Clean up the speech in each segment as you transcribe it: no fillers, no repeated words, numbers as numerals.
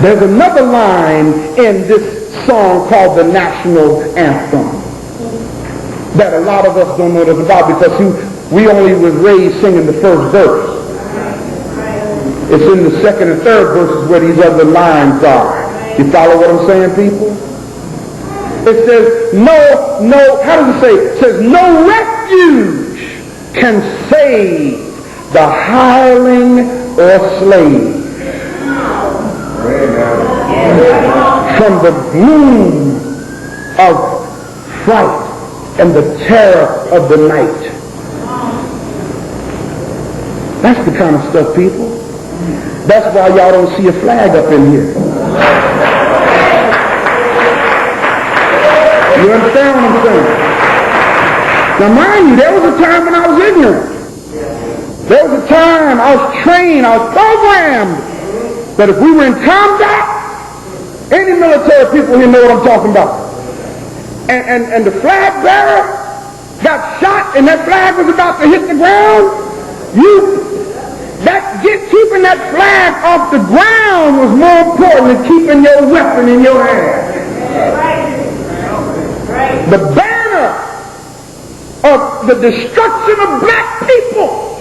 There's another line in this song called the national anthem that a lot of us don't know nothing about because we only was raised singing the first verse. It's in the second and third verses where these other lines are. You follow what I'm saying, people? It says, how does it say? It says, no refuge can save the hireling or slave from the gloom of fright and the terror of the night. That's the kind of stuff, people. That's why y'all don't see a flag up in here. You understand what I'm saying? Now mind you, there was a time when I was ignorant. There was a time I was trained, I was programmed that if we were in combat, any military people here know what I'm talking about. And the flag bearer got shot and that flag was about to hit the ground, keeping that flag off the ground was more important than keeping your weapon in your hand. The banner of the destruction of black people.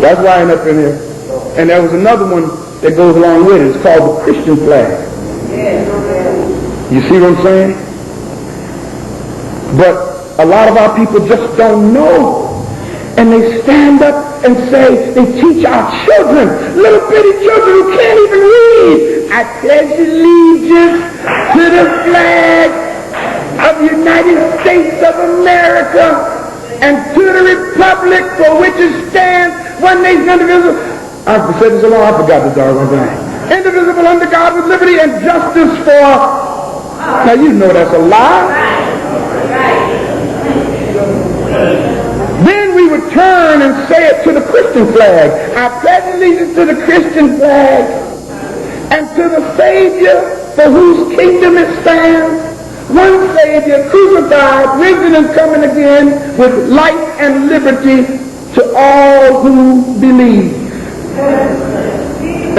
That's why I'm up in here. And there was another one that goes along with it. It's called the Christian flag. You see what I'm saying? But a lot of our people just don't know. And they stand up and say, they teach our children, little bitty children who can't even read, I pledge allegiance to the flag of the United States of America and to the republic for which it stands, one nation indivisible. I've said this a long, I forgot the doggone thing. Indivisible under God with liberty and justice for. Now you know that's a lie. Then we would turn and say it to the Christian flag. I pledge allegiance to the Christian flag and to the Savior for whose kingdom it stands. One Savior crucified, risen and coming again with life and liberty to all who believe.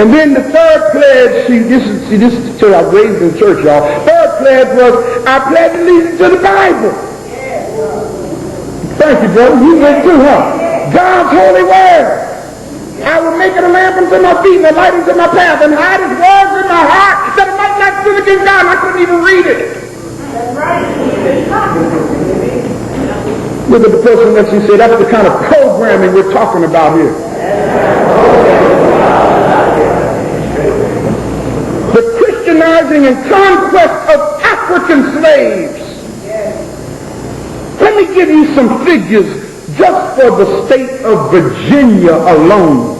And then the third pledge, this is till I was raised in church, y'all. Third pledge was, I pledge allegiance to the Bible. Thank you, brother. You went too, huh? God's holy word. I will make it a lamp unto my feet and a light unto my path and hide his words in my heart that I might not sin against God. And I couldn't even read it. Look at the person next to you and say, that's the kind of programming we're talking about here. The Christianizing and conquest of African slaves. Let me give you some figures just for the state of Virginia alone.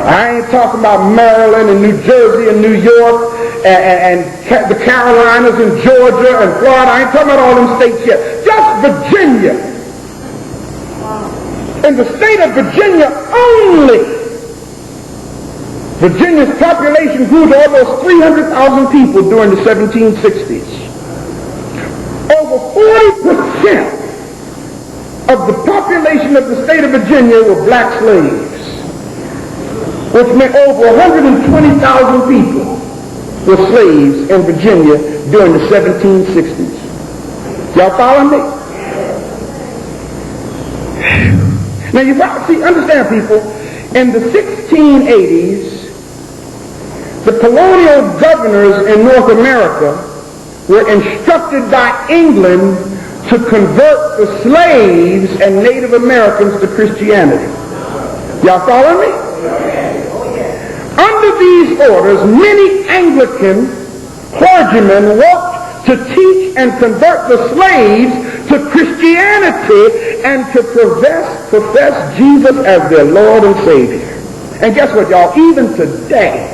I ain't talking about Maryland and New Jersey and New York and the Carolinas and Georgia and Florida. I ain't talking about all them states yet. Just Virginia. In the state of Virginia only, Virginia's population grew to almost 300,000 people during the 1760s. Over 40% of the population of the state of Virginia were black slaves, which meant over 120,000 people were slaves in Virginia during the 1760s. Y'all follow me? Now you see, understand, people, in the 1680s, the colonial governors in North America were instructed by England to convert the slaves and Native Americans to Christianity. Y'all follow me? Under these orders, many Anglican clergymen worked to teach and convert the slaves to Christianity and to profess Jesus as their Lord and Savior. And guess what, y'all? Even today,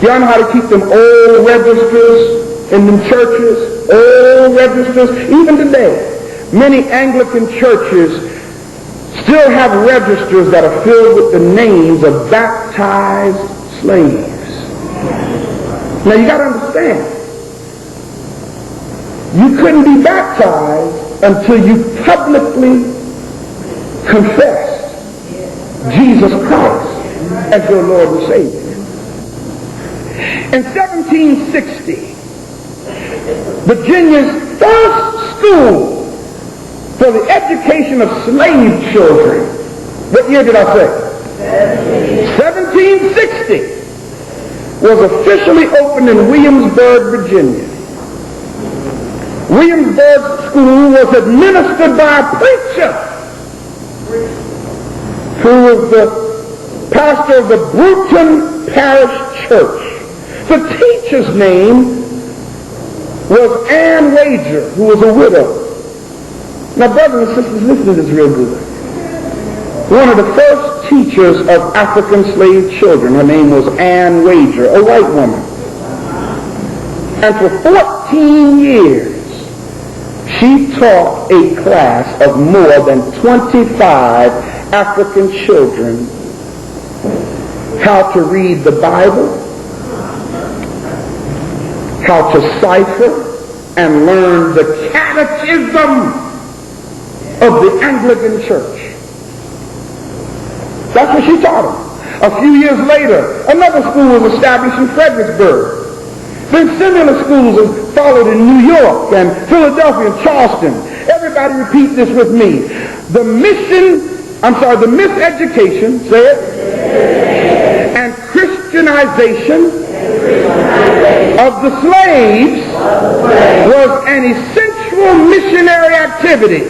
y'all know how to keep them old registers in them churches, old registers. Even today, many Anglican churches still have registers that are filled with the names of baptized slaves. Now you got to understand, you couldn't be baptized until you publicly confessed Jesus Christ as your Lord and Savior. In 1760, Virginia's first school for the education of slave children. What year did I say? 1760 was officially opened in Williamsburg, Virginia. Williamsburg School was administered by a preacher who was the pastor of the Bruton Parish Church. The teacher's name was Ann Wager, who was a widow. Now, brothers and sisters, listen to this real good. One of the first teachers of African slave children, her name was Ann Wager, a white woman. And for 14 years, she taught a class of more than 25 African children how to read the Bible, how to cipher and learn the catechism of the Anglican Church. That's what she taught them. A few years later, another school was established in Fredericksburg. Then similar schools followed in New York and Philadelphia and Charleston. Everybody repeat this with me. The miseducation, say it, and Christianization of the slaves was an essential missionary activity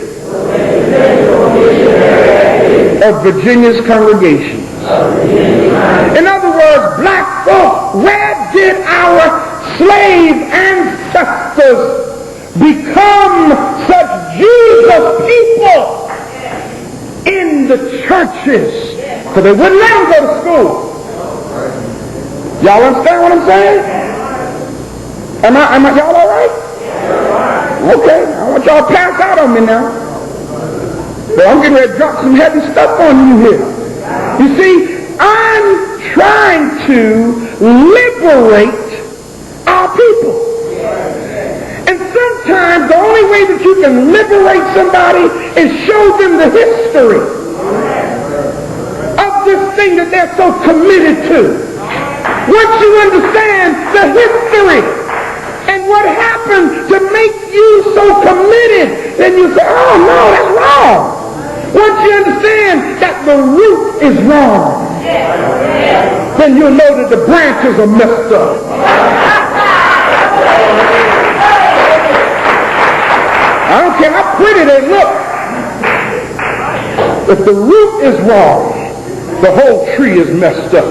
of Virginia's congregation. In other words, black folk, where did our slave ancestors become such Jesus people? In the churches. So they wouldn't let them go to school. Y'all understand what I'm saying? Am I y'all all right? Okay, I want y'all to pass out on me now. But I'm getting ready to drop some heavy stuff on you here. You see, I'm trying to liberate our people. And sometimes the only way that you can liberate somebody is show them the history of this thing that they're so committed to. Once you understand the history and what happened to make you so committed, then you say, oh no, that's wrong. Once you understand that the root is wrong, then you'll know that the branches are messed up. I don't care how pretty they look. If the root is wrong, the whole tree is messed up.